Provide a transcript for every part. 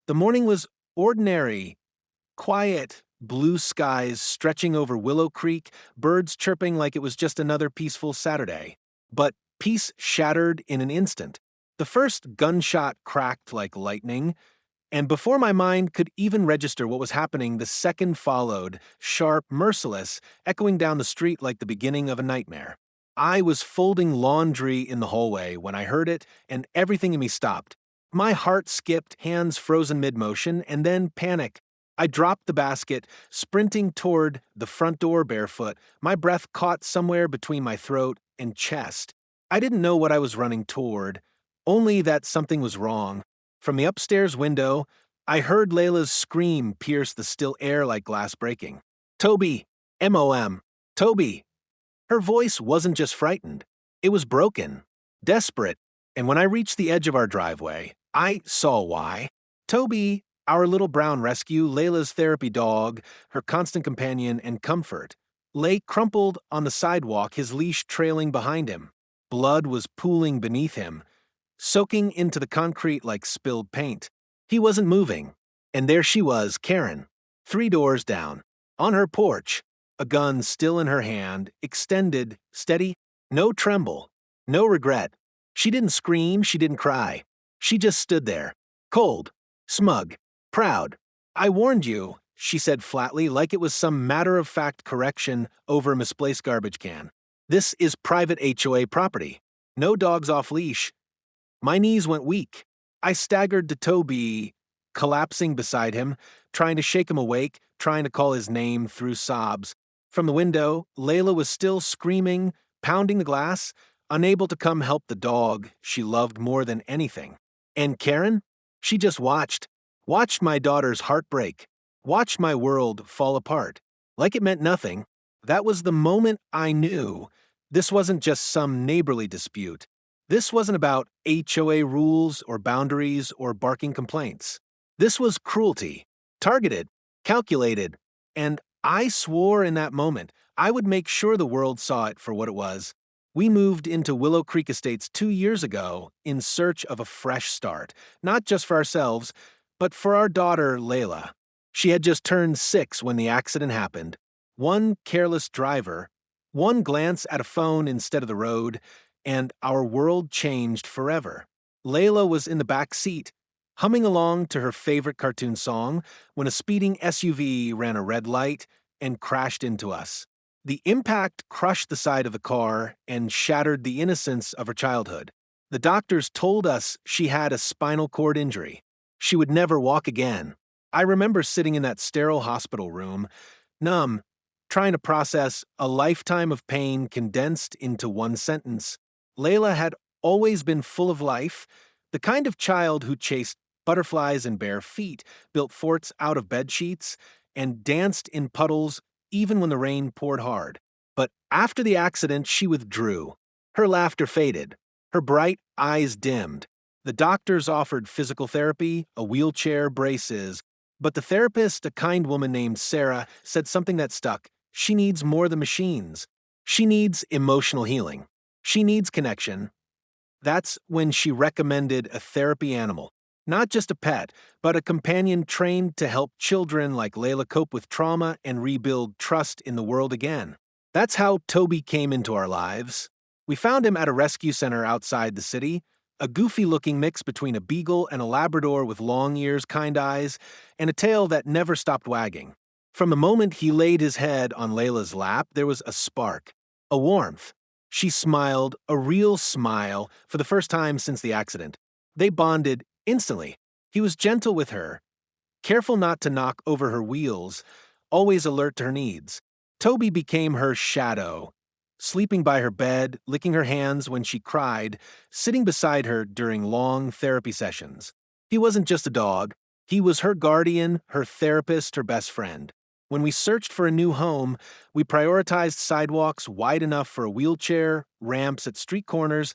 The morning was ordinary, quiet, blue skies stretching over Willow Creek, birds chirping like it was just another peaceful Saturday. But peace shattered in an instant. The first gunshot cracked like lightning, and before my mind could even register what was happening, the second followed, sharp, merciless, echoing down the street like the beginning of a nightmare. I was folding laundry in the hallway when I heard it, and everything in me stopped. My heart skipped, hands frozen mid-motion, and then panic. I dropped the basket, sprinting toward the front door barefoot, my breath caught somewhere between my throat and chest. I didn't know what I was running toward, only that something was wrong. From the upstairs window, I heard Layla's scream pierce the still air like glass breaking. Toby! M-O-M! Toby! Her voice wasn't just frightened. It was broken, desperate, and when I reached the edge of our driveway, I saw why. Toby, our little brown rescue, Layla's therapy dog, her constant companion and comfort, lay crumpled on the sidewalk, his leash trailing behind him. Blood was pooling beneath him, soaking into the concrete like spilled paint. He wasn't moving, and there she was, Karen, 3 doors down, on her porch, a gun still in her hand, extended, steady, no tremble, no regret. She didn't scream, she didn't cry. She just stood there, cold, smug, proud. "I warned you," she said flatly, like it was some matter-of-fact correction over a misplaced garbage can. "This is private HOA property. No dogs off leash." My knees went weak. I staggered to Toby, collapsing beside him, trying to shake him awake, trying to call his name through sobs. From the window, Layla was still screaming, pounding the glass, unable to come help the dog she loved more than anything. And Karen? She just watched my daughter's heart break, watched my world fall apart. Like it meant nothing. That was the moment I knew this wasn't just some neighborly dispute. This wasn't about HOA rules or boundaries or barking complaints. This was cruelty, targeted, calculated, and I swore in that moment I would make sure the world saw it for what it was. We moved into Willow Creek Estates 2 years ago in search of a fresh start, not just for ourselves, but for our daughter, Layla. She had just turned 6 when the accident happened. One careless driver, one glance at a phone instead of the road, and our world changed forever. Layla was in the back seat, humming along to her favorite cartoon song, when a speeding SUV ran a red light and crashed into us. The impact crushed the side of the car and shattered the innocence of her childhood. The doctors told us she had a spinal cord injury. She would never walk again. I remember sitting in that sterile hospital room, numb, trying to process a lifetime of pain condensed into one sentence. Layla had always been full of life, the kind of child who chased butterflies in bare feet, built forts out of bed sheets, and danced in puddles even when the rain poured hard. But after the accident, she withdrew. Her laughter faded. Her bright eyes dimmed. The doctors offered physical therapy, a wheelchair, braces, but the therapist, a kind woman named Sarah, said something that stuck. She needs more than machines. She needs emotional healing. She needs connection. That's when she recommended a therapy animal. Not just a pet, but a companion trained to help children like Layla cope with trauma and rebuild trust in the world again. That's how Toby came into our lives. We found him at a rescue center outside the city, a goofy-looking mix between a beagle and a Labrador with long ears, kind eyes, and a tail that never stopped wagging. From the moment he laid his head on Layla's lap, there was a spark, a warmth. She smiled, a real smile, for the first time since the accident. They bonded instantly. He was gentle with her, careful not to knock over her wheels, always alert to her needs. Toby became her shadow, sleeping by her bed, licking her hands when she cried, sitting beside her during long therapy sessions. He wasn't just a dog. He was her guardian, her therapist, her best friend. When we searched for a new home, we prioritized sidewalks wide enough for a wheelchair, ramps at street corners,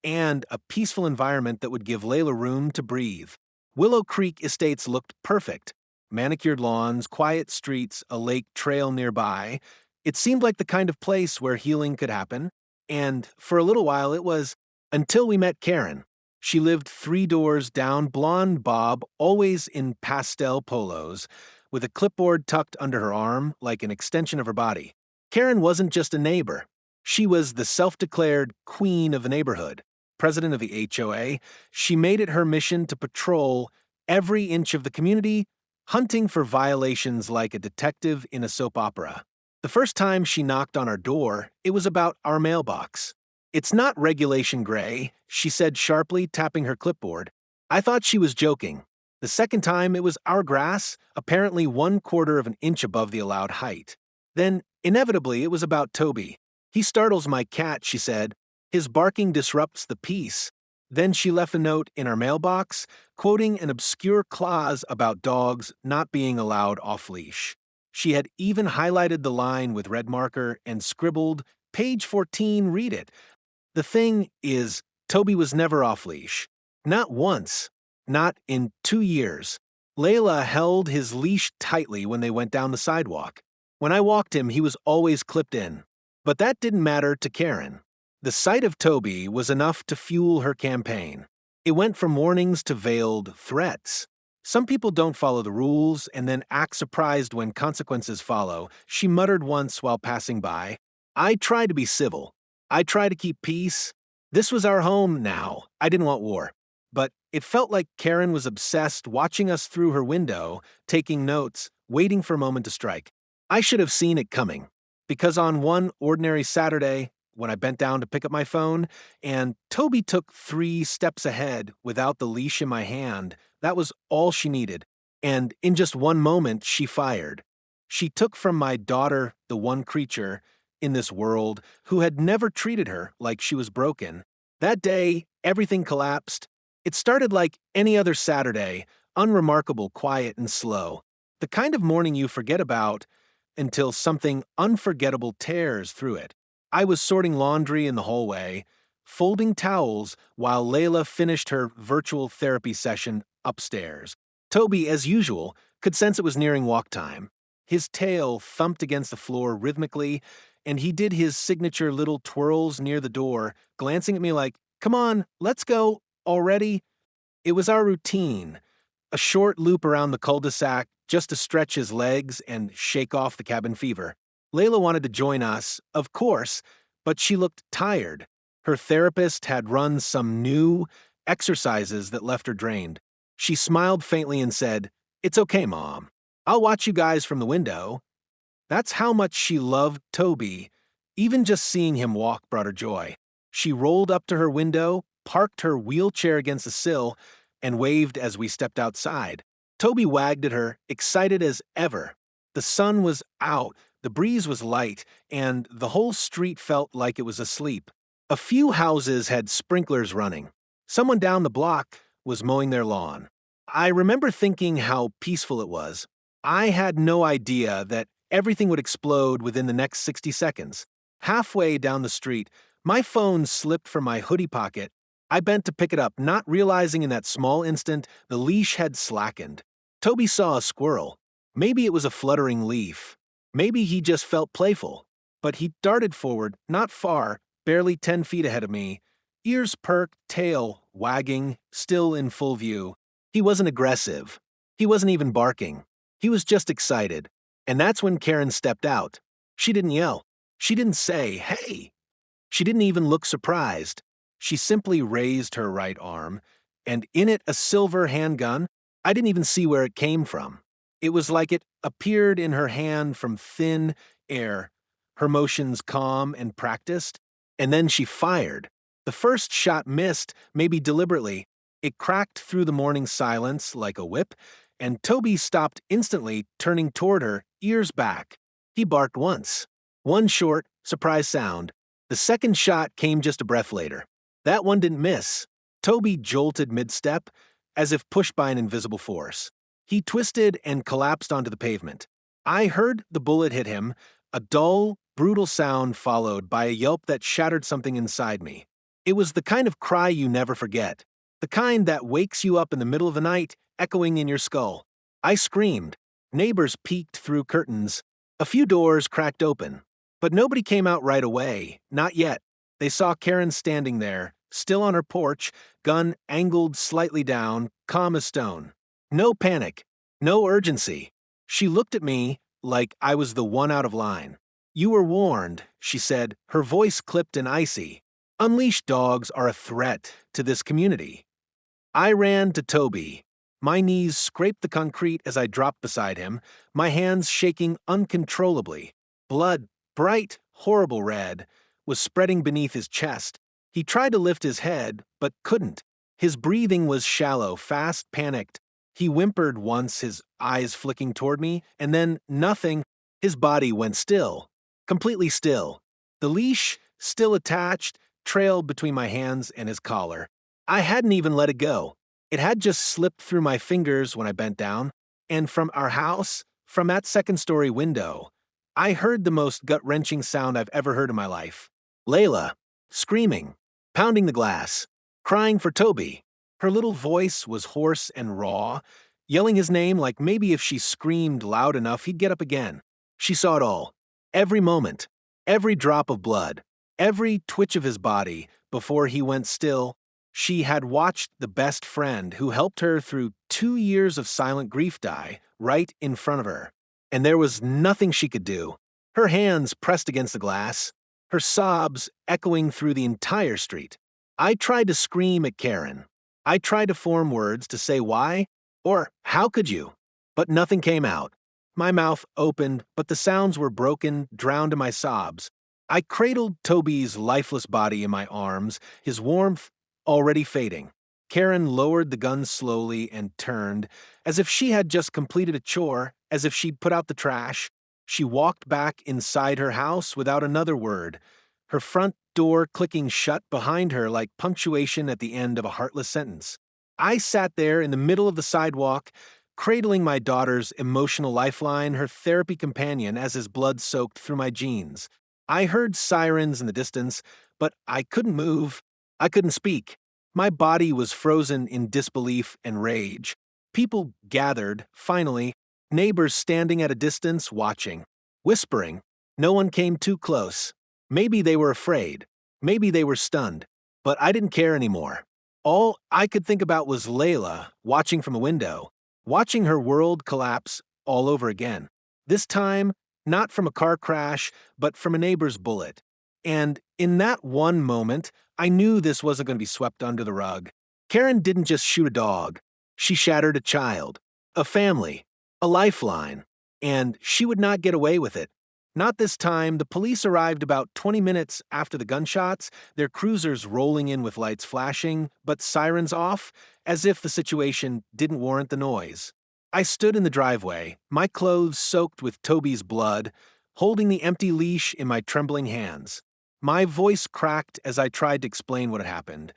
and a peaceful environment that would give Layla room to breathe. Willow Creek Estates looked perfect. Manicured lawns, quiet streets, a lake trail nearby. It seemed like the kind of place where healing could happen. And for a little while it was, until we met Karen. She lived 3 doors down, blonde bob, always in pastel polos, with a clipboard tucked under her arm like an extension of her body. Karen wasn't just a neighbor. She was the self-declared queen of the neighborhood, president of the HOA. She made it her mission to patrol every inch of the community, hunting for violations like a detective in a soap opera. The first time she knocked on our door, it was about our mailbox. "It's not regulation gray," she said sharply, tapping her clipboard. I thought she was joking. The second time, it was our grass, apparently 1/4 of an inch above the allowed height. Then, inevitably, it was about Toby. "He startles my cat," she said. "His barking disrupts the peace." Then she left a note in our mailbox, quoting an obscure clause about dogs not being allowed off-leash. She had even highlighted the line with red marker and scribbled, "Page 14, read it." The thing is, Toby was never off-leash. Not once. Not in 2 years. Layla held his leash tightly when they went down the sidewalk. When I walked him, he was always clipped in. But that didn't matter to Karen. The sight of Toby was enough to fuel her campaign. It went from warnings to veiled threats. "Some people don't follow the rules and then act surprised when consequences follow," she muttered once while passing by. "I try to be civil. I try to keep peace. This was our home now. I didn't want war." But it felt like Karen was obsessed, watching us through her window, taking notes, waiting for a moment to strike. I should have seen it coming. Because on one ordinary Saturday, when I bent down to pick up my phone, and Toby took 3 steps ahead without the leash in my hand, that was all she needed. And in just one moment, she fired. She took from my daughter the one creature in this world who had never treated her like she was broken. That day, everything collapsed. It started like any other Saturday, unremarkable, quiet, and slow. The kind of morning you forget about until something unforgettable tears through it. I was sorting laundry in the hallway, folding towels while Layla finished her virtual therapy session upstairs. Toby, as usual, could sense it was nearing walk time. His tail thumped against the floor rhythmically, and he did his signature little twirls near the door, glancing at me like, "Come on, let's go already." It was our routine, a short loop around the cul-de-sac just to stretch his legs and shake off the cabin fever. Layla wanted to join us, of course, but she looked tired. Her therapist had run some new exercises that left her drained. She smiled faintly and said, "It's okay, Mom. I'll watch you guys from the window." That's how much she loved Toby. Even just seeing him walk brought her joy. She rolled up to her window, parked her wheelchair against the sill, and waved as we stepped outside. Toby wagged at her, excited as ever. The sun was out, the breeze was light, and the whole street felt like it was asleep. A few houses had sprinklers running. Someone down the block was mowing their lawn. I remember thinking how peaceful it was. I had no idea that everything would explode within the next 60 seconds. Halfway down the street, my phone slipped from my hoodie pocket. I bent to pick it up, not realizing in that small instant the leash had slackened. Toby saw a squirrel. Maybe it was a fluttering leaf. Maybe he just felt playful. But he darted forward, not far, barely 10 feet ahead of me. Ears perked, tail wagging, still in full view. He wasn't aggressive. He wasn't even barking. He was just excited. And that's when Karen stepped out. She didn't yell. She didn't say, "Hey." She didn't even look surprised. She simply raised her right arm, and in it a silver handgun. I didn't even see where it came from. It was like it appeared in her hand from thin air, her motions calm and practiced, and then she fired. The first shot missed, maybe deliberately. It cracked through the morning silence like a whip, and Toby stopped instantly, turning toward her, ears back. He barked once. One short, surprise sound. The second shot came just a breath later. That one didn't miss. Toby jolted mid-step, as if pushed by an invisible force. He twisted and collapsed onto the pavement. I heard the bullet hit him, a dull, brutal sound followed by a yelp that shattered something inside me. It was the kind of cry you never forget, the kind that wakes you up in the middle of the night, echoing in your skull. I screamed. Neighbors peeked through curtains. A few doors cracked open. But nobody came out right away, not yet. They saw Karen standing there, still on her porch, gun angled slightly down, calm as stone. No panic, no urgency. She looked at me like I was the one out of line. "You were warned," she said, her voice clipped and icy. "Unleashed dogs are a threat to this community." I ran to Toby. My knees scraped the concrete as I dropped beside him, my hands shaking uncontrollably. Blood, bright, horrible red, was spreading beneath his chest. He tried to lift his head, but couldn't. His breathing was shallow, fast, panicked. He whimpered once, his eyes flicking toward me, and then nothing. His body went still, completely still. The leash, still attached, trailed between my hands and his collar. I hadn't even let it go. It had just slipped through my fingers when I bent down, and from our house, from that second-story window, I heard the most gut-wrenching sound I've ever heard in my life. Layla, screaming, pounding the glass, crying for Toby. Her little voice was hoarse and raw, yelling his name like maybe if she screamed loud enough he'd get up again. She saw it all. Every moment, every drop of blood, every twitch of his body before he went still. She had watched the best friend who helped her through 2 years of silent grief die right in front of her. And there was nothing she could do. Her hands pressed against the glass, her sobs echoing through the entire street. I tried to scream at Karen. I tried to form words to say why, or how could you? But nothing came out. My mouth opened, but the sounds were broken, drowned in my sobs. I cradled Toby's lifeless body in my arms, his warmth already fading. Karen lowered the gun slowly and turned, as if she had just completed a chore, as if she'd put out the trash. She walked back inside her house without another word, her front door clicking shut behind her like punctuation at the end of a heartless sentence. I sat there in the middle of the sidewalk, cradling my daughter's emotional lifeline, her therapy companion, as his blood soaked through my jeans. I heard sirens in the distance, but I couldn't move. I couldn't speak. My body was frozen in disbelief and rage. People gathered, finally, neighbors standing at a distance watching, whispering. No one came too close. Maybe they were afraid. Maybe they were stunned. But I didn't care anymore. All I could think about was Layla watching from a window, watching her world collapse all over again. This time, not from a car crash, but from a neighbor's bullet. And in that one moment, I knew this wasn't going to be swept under the rug. Karen didn't just shoot a dog. She shattered a child, a family, a lifeline. And she would not get away with it. Not this time. The police arrived about 20 minutes after the gunshots, their cruisers rolling in with lights flashing, but sirens off, as if the situation didn't warrant the noise. I stood in the driveway, my clothes soaked with Toby's blood, holding the empty leash in my trembling hands. My voice cracked as I tried to explain what had happened.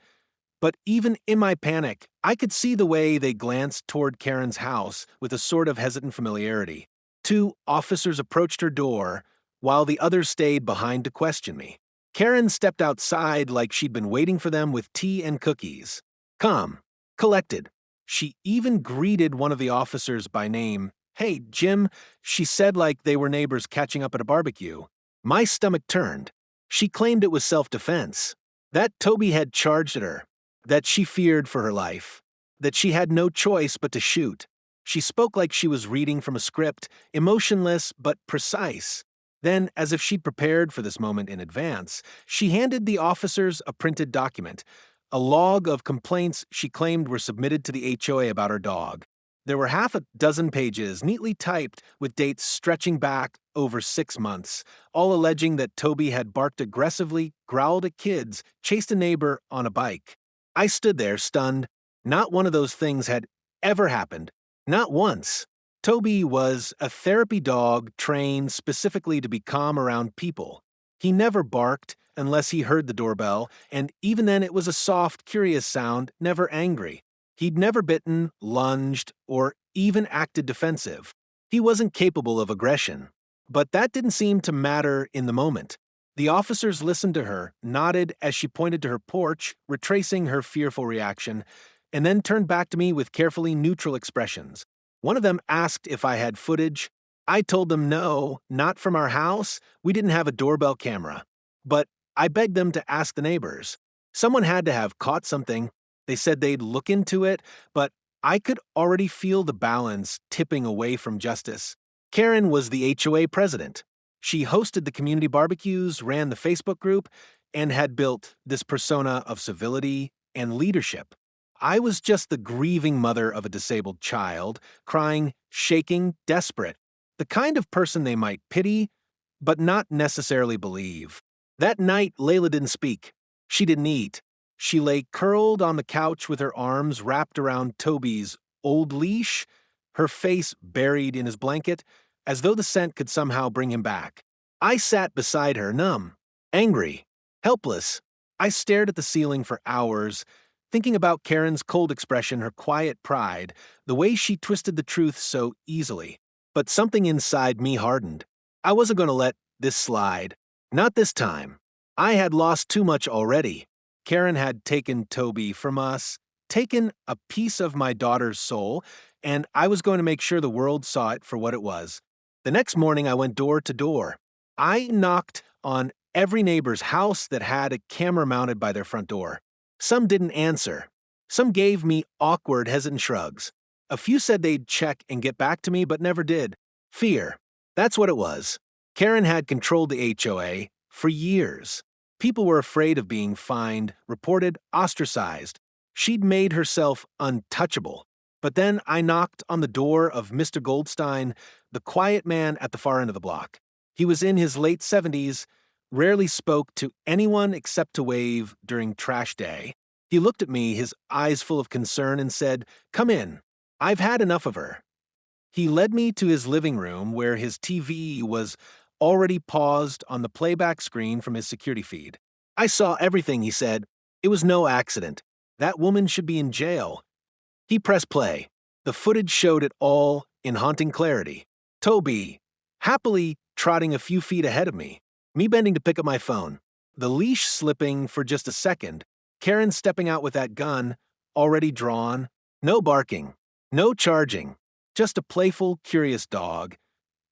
But even in my panic, I could see the way they glanced toward Karen's house with a sort of hesitant familiarity. 2 officers approached her door, while the others stayed behind to question me. Karen stepped outside like she'd been waiting for them with tea and cookies. Calm, collected. She even greeted one of the officers by name. "Hey, Jim," she said like they were neighbors catching up at a barbecue. My stomach turned. She claimed it was self-defense. That Toby had charged at her. That she feared for her life. That she had no choice but to shoot. She spoke like she was reading from a script, emotionless but precise. Then, as if she'd prepared for this moment in advance, she handed the officers a printed document, a log of complaints she claimed were submitted to the HOA about her dog. There were half a dozen pages, neatly typed, with dates stretching back over 6 months, all alleging that Toby had barked aggressively, growled at kids, chased a neighbor on a bike. I stood there, stunned. Not one of those things had ever happened. Not once. Toby was a therapy dog trained specifically to be calm around people. He never barked unless he heard the doorbell, and even then it was a soft, curious sound, never angry. He'd never bitten, lunged, or even acted defensive. He wasn't capable of aggression. But that didn't seem to matter in the moment. The officers listened to her, nodded as she pointed to her porch, retracing her fearful reaction, and then turned back to me with carefully neutral expressions. One of them asked if I had footage. I told them no, not from our house. We didn't have a doorbell camera. But I begged them to ask the neighbors. Someone had to have caught something. They said they'd look into it, but I could already feel the balance tipping away from justice. Karen was the HOA president. She hosted the community barbecues, ran the Facebook group, and had built this persona of civility and leadership. I was just the grieving mother of a disabled child, crying, shaking, desperate, the kind of person they might pity, but not necessarily believe. That night, Layla didn't speak. She didn't eat. She lay curled on the couch with her arms wrapped around Toby's old leash, her face buried in his blanket, as though the scent could somehow bring him back. I sat beside her, numb, angry, helpless. I stared at the ceiling for hours, thinking about Karen's cold expression, her quiet pride, the way she twisted the truth so easily. But something inside me hardened. I wasn't going to let this slide. Not this time. I had lost too much already. Karen had taken Toby from us, taken a piece of my daughter's soul, and I was going to make sure the world saw it for what it was. The next morning, I went door to door. I knocked on every neighbor's house that had a camera mounted by their front door. Some didn't answer. Some gave me awkward, hesitant shrugs. A few said they'd check and get back to me, but never did. Fear. That's what it was. Karen had controlled the HOA for years. People were afraid of being fined, reported, ostracized. She'd made herself untouchable. But then I knocked on the door of Mr. Goldstein, the quiet man at the far end of the block. He was in his late 70s, rarely spoke to anyone except to wave during trash day. He looked at me, his eyes full of concern, and said, "Come in. I've had enough of her." He led me to his living room where his TV was already paused on the playback screen from his security feed. "I saw everything," he said. "It was no accident. That woman should be in jail." He pressed play. The footage showed it all in haunting clarity. Toby, happily trotting a few feet ahead of me bending to pick up my phone, the leash slipping for just a second, Karen stepping out with that gun, already drawn, no barking, no charging, just a playful, curious dog,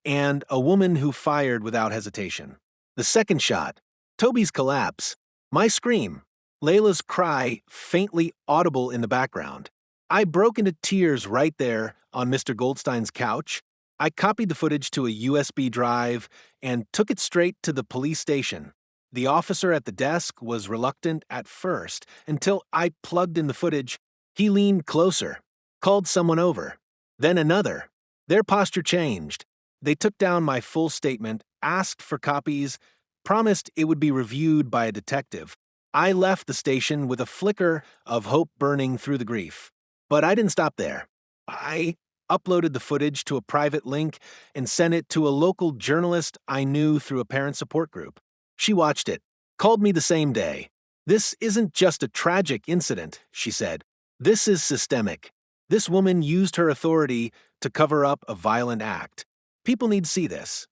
and a woman who fired without hesitation. The second shot, Toby's collapse, my scream, Layla's cry faintly audible in the background. I broke into tears right there on Mr. Goldstein's couch. I copied the footage to a USB drive and took it straight to the police station. The officer at the desk was reluctant at first until I plugged in the footage. He leaned closer, called someone over, then another. Their posture changed. They took down my full statement, asked for copies, promised it would be reviewed by a detective. I left the station with a flicker of hope burning through the grief. But I didn't stop there. I uploaded the footage to a private link and sent it to a local journalist I knew through a parent support group. She watched it, called me the same day. "This isn't just a tragic incident," she said. "This is systemic. This woman used her authority to cover up a violent act. People need to see this."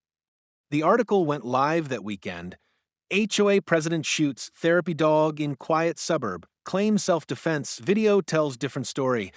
The article went live that weekend. HOA president shoots therapy dog in quiet suburb, claims self-defense, video tells different story.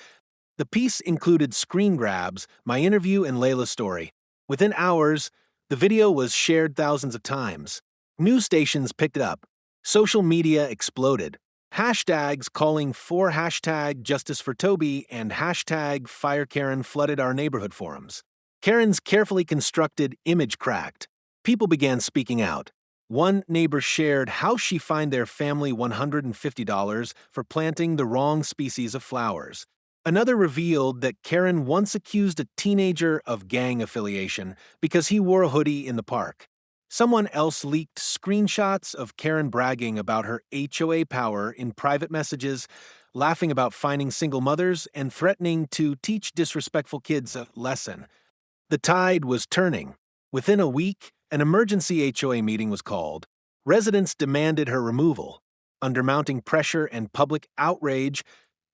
The piece included screen grabs, my interview, and Layla's story. Within hours, the video was shared thousands of times. News stations picked it up. Social media exploded. Hashtags calling for hashtag Justice for Toby and hashtag Fire Karen flooded our neighborhood forums. Karen's carefully constructed image cracked. People began speaking out. One neighbor shared how she fined their family $150 for planting the wrong species of flowers. Another revealed that Karen once accused a teenager of gang affiliation because he wore a hoodie in the park. Someone else leaked screenshots of Karen bragging about her HOA power in private messages, laughing about finding single mothers, and threatening to teach disrespectful kids a lesson. The tide was turning. Within a week, an emergency HOA meeting was called. Residents demanded her removal. Under mounting pressure and public outrage,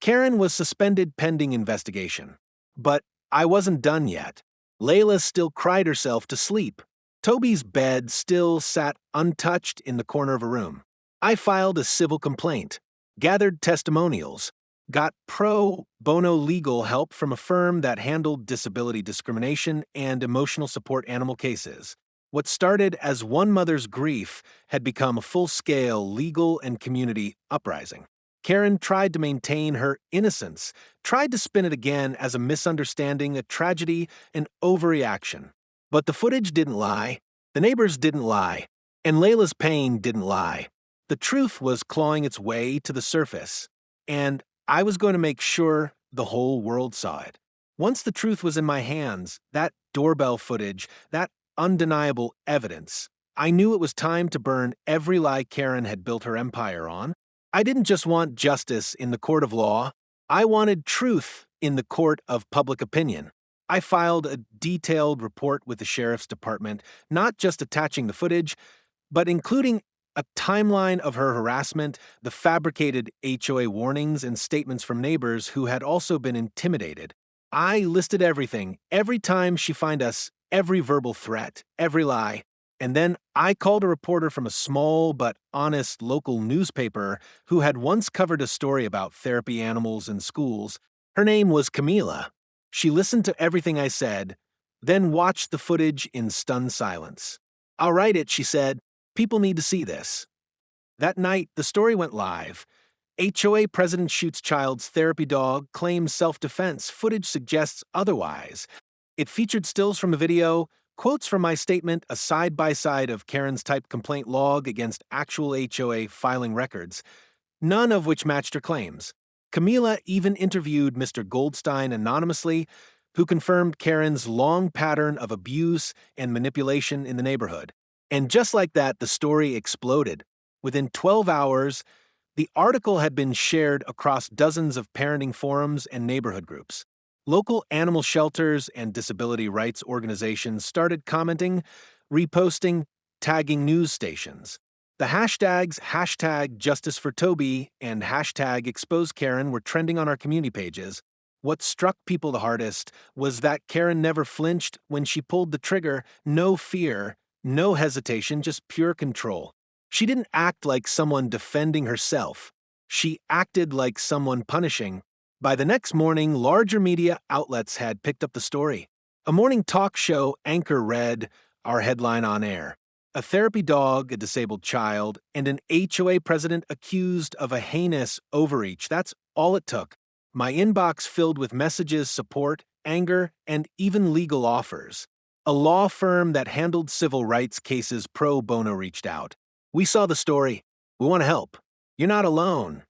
Karen was suspended pending investigation. But I wasn't done yet. Layla still cried herself to sleep. Toby's bed still sat untouched in the corner of a room. I filed a civil complaint, gathered testimonials, got pro bono legal help from a firm that handled disability discrimination and emotional support animal cases. What started as one mother's grief had become a full-scale legal and community uprising. Karen tried to maintain her innocence, tried to spin it again as a misunderstanding, a tragedy, an overreaction. But the footage didn't lie, the neighbors didn't lie, and Layla's pain didn't lie. The truth was clawing its way to the surface, and I was going to make sure the whole world saw it. Once the truth was in my hands, that doorbell footage, that undeniable evidence, I knew it was time to burn every lie Karen had built her empire on. I didn't just want justice in the court of law, I wanted truth in the court of public opinion. I filed a detailed report with the sheriff's department, not just attaching the footage, but including a timeline of her harassment, the fabricated HOA warnings, and statements from neighbors who had also been intimidated. I listed everything, every time she fined us, every verbal threat, every lie. And then I called a reporter from a small but honest local newspaper who had once covered a story about therapy animals in schools. Her name was Camila. She listened to everything I said, then watched the footage in stunned silence. "I'll write it," she said. "People need to see this." That night, the story went live. HOA president shoots child's therapy dog, claims self-defense. Footage suggests otherwise. It featured stills from a video, quotes from my statement, a side-by-side of Karen's typed complaint log against actual HOA filing records, none of which matched her claims. Camila even interviewed Mr. Goldstein anonymously, who confirmed Karen's long pattern of abuse and manipulation in the neighborhood. And just like that, the story exploded. Within 12 hours, the article had been shared across dozens of parenting forums and neighborhood groups. Local animal shelters and disability rights organizations started commenting, reposting, tagging news stations. The hashtags #JusticeForToby and #ExposeKaren were trending on our community pages. What struck people the hardest was that Karen never flinched when she pulled the trigger. No fear, no hesitation, just pure control. She didn't act like someone defending herself. She acted like someone punishing. By the next morning, larger media outlets had picked up the story. A morning talk show anchor read our headline on air: "A therapy dog, a disabled child, and an HOA president accused of a heinous overreach." That's all it took. My inbox filled with messages, support, anger, and even legal offers. A law firm that handled civil rights cases pro bono reached out. "We saw the story. We want to help. You're not alone."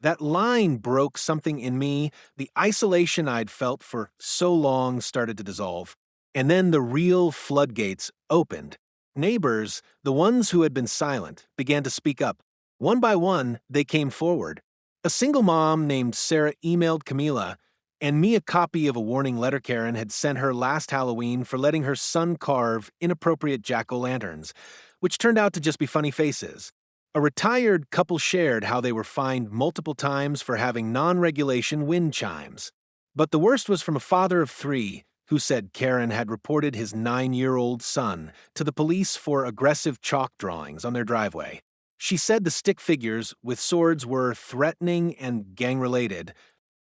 That line broke something in me. The isolation I'd felt for so long started to dissolve. And then the real floodgates opened. Neighbors, the ones who had been silent, began to speak up. One by one, they came forward. A single mom named Sarah emailed Camila and me a copy of a warning letter Karen had sent her last Halloween for letting her son carve inappropriate jack-o'-lanterns, which turned out to just be funny faces. A retired couple shared how they were fined multiple times for having non-regulation wind chimes. But the worst was from a father of 3 who said Karen had reported his 9-year-old son to the police for aggressive chalk drawings on their driveway. She said the stick figures with swords were threatening and gang-related.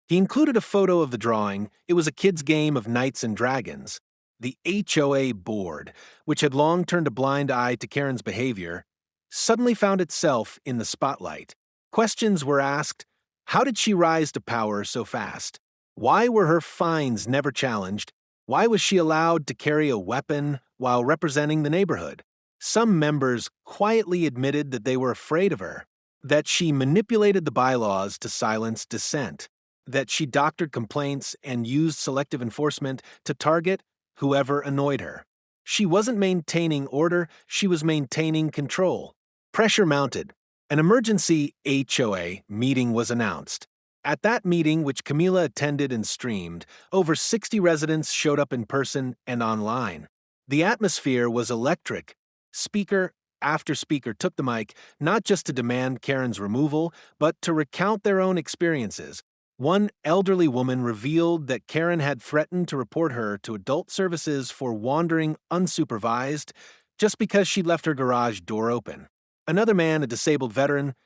He included a photo of the drawing. It was a kid's game of knights and dragons. The HOA board, which had long turned a blind eye to Karen's behavior, suddenly found itself in the spotlight. Questions were asked. How did she rise to power so fast? Why were her fines never challenged? Why was she allowed to carry a weapon while representing the neighborhood? Some members quietly admitted that they were afraid of her, that she manipulated the bylaws to silence dissent, that she doctored complaints and used selective enforcement to target whoever annoyed her. She wasn't maintaining order, she was maintaining control. Pressure mounted. An emergency HOA meeting was announced. At that meeting, which Camila attended and streamed, over 60 residents showed up in person and online. The atmosphere was electric. Speaker after speaker took the mic, not just to demand Karen's removal, but to recount their own experiences. One elderly woman revealed that Karen had threatened to report her to adult services for wandering unsupervised just because she left her garage door open. Another man, a disabled veteran,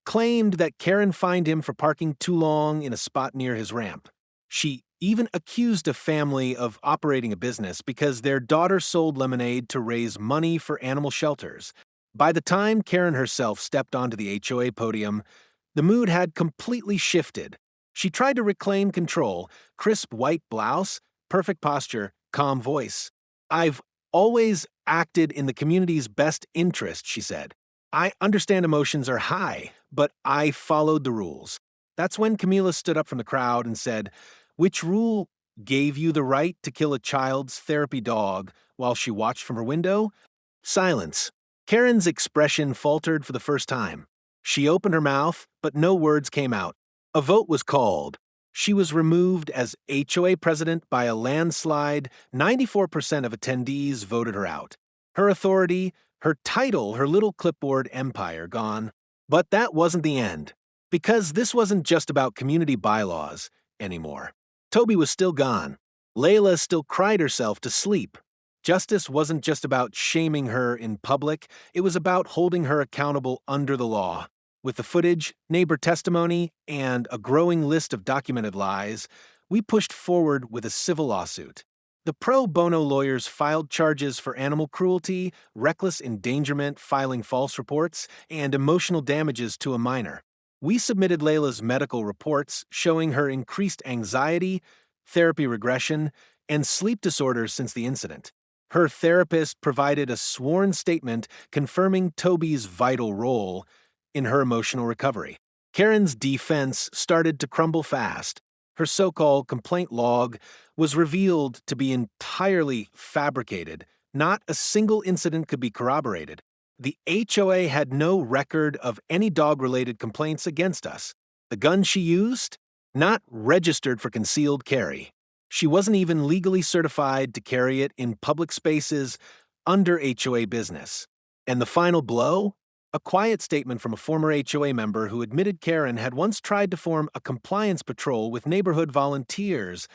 claimed that Karen fined him for parking too long in a spot near his ramp. She even accused a family of operating a business because their daughter sold lemonade to raise money for animal shelters. By the time Karen herself stepped onto the HOA podium, the mood had completely shifted. She tried to reclaim control, crisp white blouse, perfect posture, calm voice. "I've always acted in the community's best interest," she said. "I understand emotions are high, but I followed the rules." That's when Camila stood up from the crowd and said, "Which rule gave you the right to kill a child's therapy dog while she watched from her window?" Silence. Karen's expression faltered for the first time. She opened her mouth, but no words came out. A vote was called. She was removed as HOA president by a landslide. 94% of attendees voted her out. Her authority, her title, her little clipboard empire gone. But that wasn't the end. Because this wasn't just about community bylaws anymore. Toby was still gone. Layla still cried herself to sleep. Justice wasn't just about shaming her in public, it was about holding her accountable under the law. With the footage, neighbor testimony, and a growing list of documented lies, we pushed forward with a civil lawsuit. The pro bono lawyers filed charges for animal cruelty, reckless endangerment, filing false reports, and emotional damages to a minor. We submitted Layla's medical reports showing her increased anxiety, therapy regression, and sleep disorders since the incident. Her therapist provided a sworn statement confirming Toby's vital role in her emotional recovery. Karen's defense started to crumble fast. Her so-called complaint log was revealed to be entirely fabricated. Not a single incident could be corroborated. The HOA had no record of any dog-related complaints against us. The gun she used? Not registered for concealed carry. She wasn't even legally certified to carry it in public spaces under HOA business. And the final blow? A quiet statement from a former HOA member who admitted Karen had once tried to form a compliance patrol with neighborhood volunteers,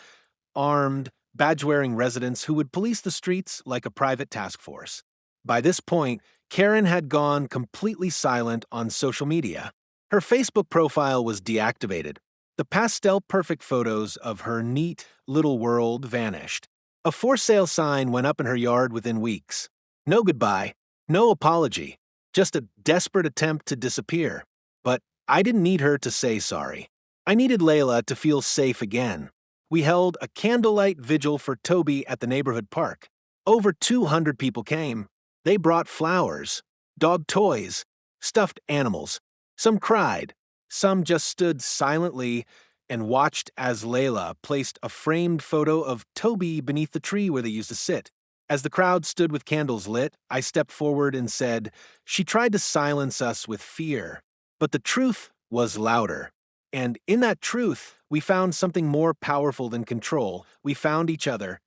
armed, badge-wearing residents who would police the streets like a private task force. By this point, Karen had gone completely silent on social media. Her Facebook profile was deactivated. The pastel-perfect photos of her neat little world vanished. A for-sale sign went up in her yard within weeks. No goodbye, no apology, just a desperate attempt to disappear. But I didn't need her to say sorry. I needed Layla to feel safe again. We held a candlelight vigil for Toby at the neighborhood park. Over 200 people came. They brought flowers, dog toys, stuffed animals. Some cried. Some just stood silently and watched as Layla placed a framed photo of Toby beneath the tree where they used to sit. As the crowd stood with candles lit, I stepped forward and said, "She tried to silence us with fear, but the truth was louder. And in that truth, we found something more powerful than control. We found each other.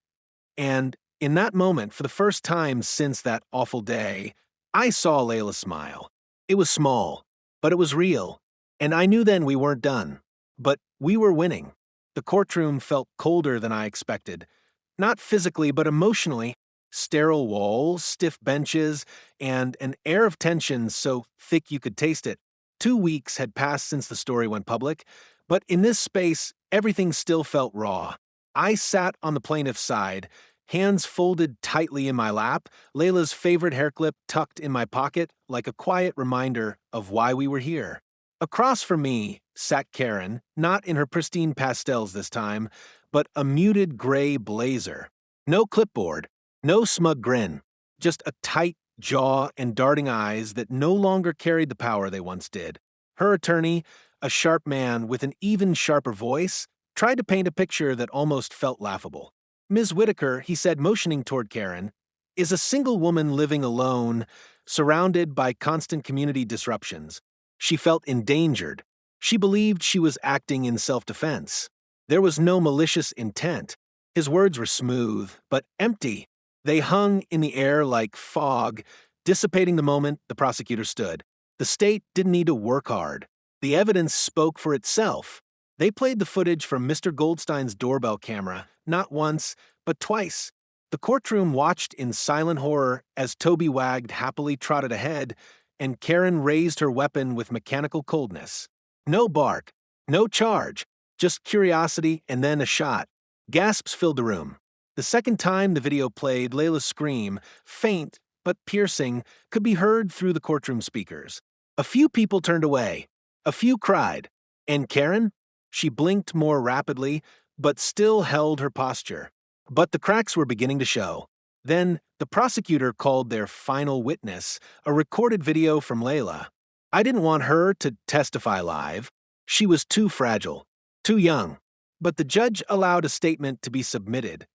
And in that moment, for the first time since that awful day, I saw Layla smile. It was small, but it was real. And I knew then we weren't done. But we were winning. The courtroom felt colder than I expected. Not physically, but emotionally. Sterile walls, stiff benches, and an air of tension so thick you could taste it. 2 weeks had passed since the story went public, but in this space, everything still felt raw. I sat on the plaintiff's side, hands folded tightly in my lap, Layla's favorite hair clip tucked in my pocket, like a quiet reminder of why we were here. Across from me sat Karen, not in her pristine pastels this time, but a muted gray blazer. No clipboard, no smug grin, just a tight jaw and darting eyes that no longer carried the power they once did. Her attorney, a sharp man with an even sharper voice, tried to paint a picture that almost felt laughable. "Ms. Whitaker," he said, motioning toward Karen, "is a single woman living alone, surrounded by constant community disruptions. She felt endangered. She believed she was acting in self-defense. There was no malicious intent." His words were smooth, but empty. They hung in the air like fog, dissipating the moment the prosecutor stood. The state didn't need to work hard. The evidence spoke for itself. They played the footage from Mr. Goldstein's doorbell camera, not once, but twice. The courtroom watched in silent horror as Toby wagged happily trotted ahead, and Karen raised her weapon with mechanical coldness. No bark, no charge, just curiosity and then a shot. Gasps filled the room. The second time the video played, Layla's scream, faint but piercing, could be heard through the courtroom speakers. A few people turned away. A few cried. And Karen? She blinked more rapidly, but still held her posture. But the cracks were beginning to show. Then, the prosecutor called their final witness, a recorded video from Layla. I didn't want her to testify live. She was too fragile, too young. But the judge allowed a statement to be submitted.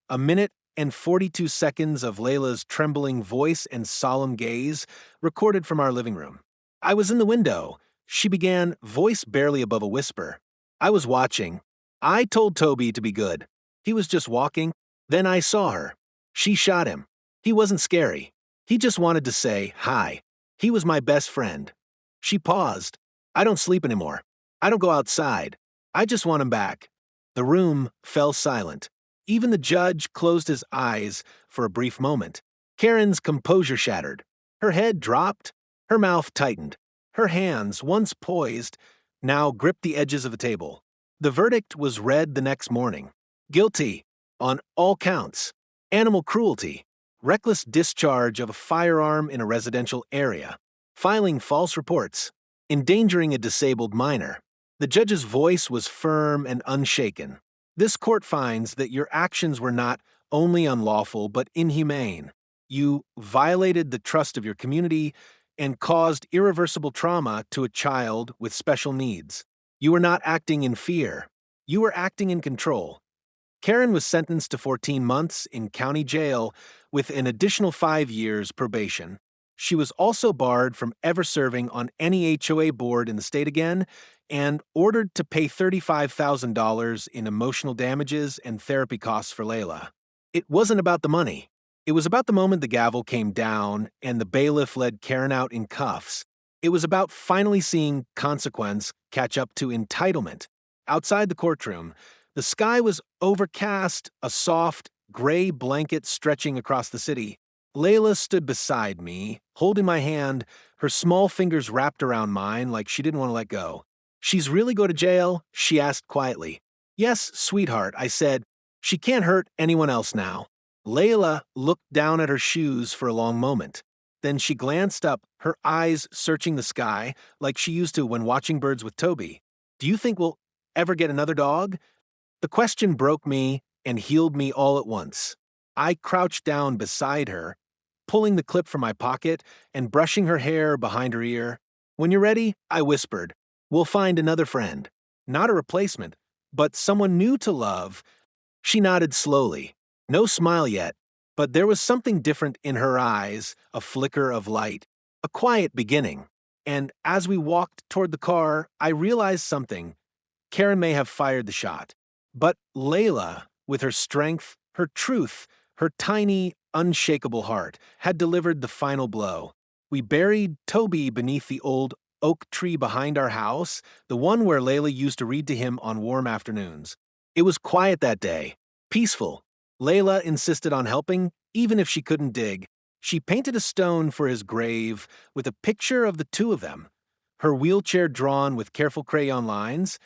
A minute and 42 seconds of Layla's trembling voice and solemn gaze, recorded from our living room. I was in the window. She began, voice barely above a whisper. I was watching. I told Toby to be good. He was just walking. Then I saw her. She shot him. He wasn't scary. He just wanted to say hi. He was my best friend. She paused. I don't sleep anymore. I don't go outside. I just want him back. The room fell silent. Even the judge closed his eyes for a brief moment. Karen's composure shattered. Her head dropped. Her mouth tightened. Her hands, once poised, now gripped the edges of the table. The verdict was read the next morning. Guilty on all counts. Animal cruelty. Reckless discharge of a firearm in a residential area. Filing false reports. Endangering a disabled minor. The judge's voice was firm and unshaken. This court finds that your actions were not only unlawful but inhumane. You violated the trust of your community and caused irreversible trauma to a child with special needs. You were not acting in fear. You were acting in control. Karen was sentenced to 14 months in county jail with an additional 5 years probation. She was also barred from ever serving on any HOA board in the state again and ordered to pay $35,000 in emotional damages and therapy costs for Layla. It wasn't about the money. It was about the moment the gavel came down and the bailiff led Karen out in cuffs. It was about finally seeing consequence catch up to entitlement. Outside the courtroom, the sky was overcast, a soft, gray blanket stretching across the city. Layla stood beside me, holding my hand, her small fingers wrapped around mine like she didn't want to let go. She's really go to jail? She asked quietly. Yes, sweetheart, I said. She can't hurt anyone else now. Layla looked down at her shoes for a long moment. Then she glanced up, her eyes searching the sky like she used to when watching birds with Toby. Do you think we'll ever get another dog? The question broke me and healed me all at once. I crouched down beside her, pulling the clip from my pocket and brushing her hair behind her ear. When you're ready, I whispered, we'll find another friend. Not a replacement, but someone new to love. She nodded slowly. No smile yet, but there was something different in her eyes, a flicker of light, a quiet beginning. And as we walked toward the car, I realized something. Karen may have fired the shot, but Layla, with her strength, her truth, her tiny, unshakable heart, had delivered the final blow. We buried Toby beneath the old oak tree behind our house, the one where Layla used to read to him on warm afternoons. It was quiet that day, peaceful. Layla insisted on helping, even if she couldn't dig. She painted a stone for his grave with a picture of the two of them, her wheelchair drawn with careful crayon lines,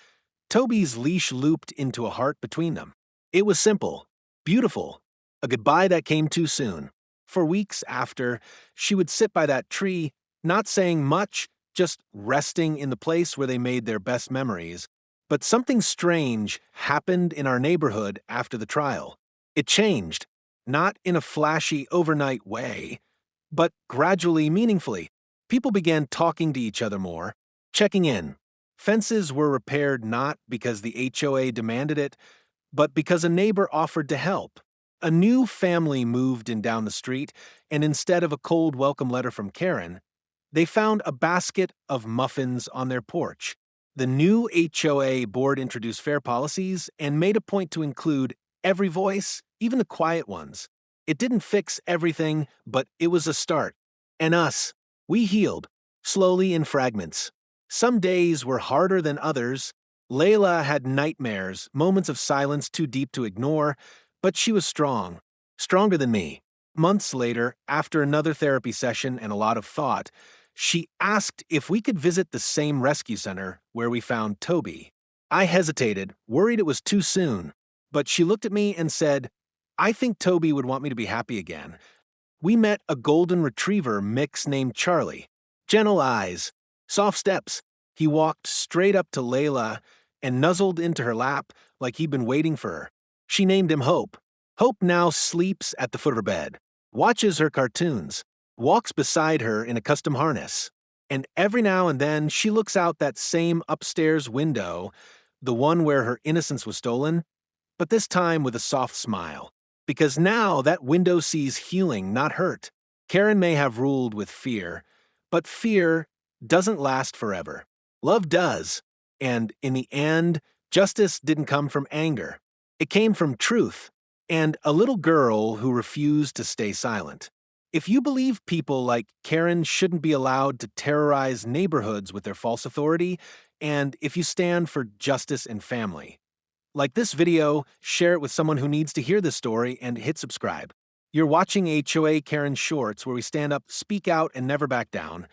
Toby's leash looped into a heart between them. It was simple, beautiful, a goodbye that came too soon. For weeks after, she would sit by that tree, not saying much, just resting in the place where they made their best memories. But something strange happened in our neighborhood after the trial. It changed, not in a flashy overnight way, but gradually, meaningfully. People began talking to each other more, checking in. Fences were repaired not because the HOA demanded it, but because a neighbor offered to help. A new family moved in down the street, and instead of a cold welcome letter from Karen, they found a basket of muffins on their porch. The new HOA board introduced fair policies and made a point to include every voice, even the quiet ones. It didn't fix everything, but it was a start. And us, we healed, slowly in fragments. Some days were harder than others. Layla had nightmares, moments of silence too deep to ignore, but she was strong, stronger than me. Months later, after another therapy session and a lot of thought, she asked if we could visit the same rescue center where we found Toby. I hesitated, worried it was too soon. but she looked at me and said, I think Toby would want me to be happy again. We met a golden retriever mix named Charlie. Gentle eyes, soft steps. He walked straight up to Layla and nuzzled into her lap like he'd been waiting for her. She named him Hope. Hope now sleeps at the foot of her bed, watches her cartoons, walks beside her in a custom harness. And every now and then she looks out that same upstairs window, the one where her innocence was stolen, but this time with a soft smile. Because now that window sees healing, not hurt. Karen may have ruled with fear, but fear doesn't last forever. Love does. And in the end, justice didn't come from anger. It came from truth and a little girl who refused to stay silent. If you believe people like Karen shouldn't be allowed to terrorize neighborhoods with their false authority, and if you stand for justice and family, like this video, share it with someone who needs to hear this story, and hit subscribe. You're watching HOA Karen Shorts, where we stand up, speak out, and never back down.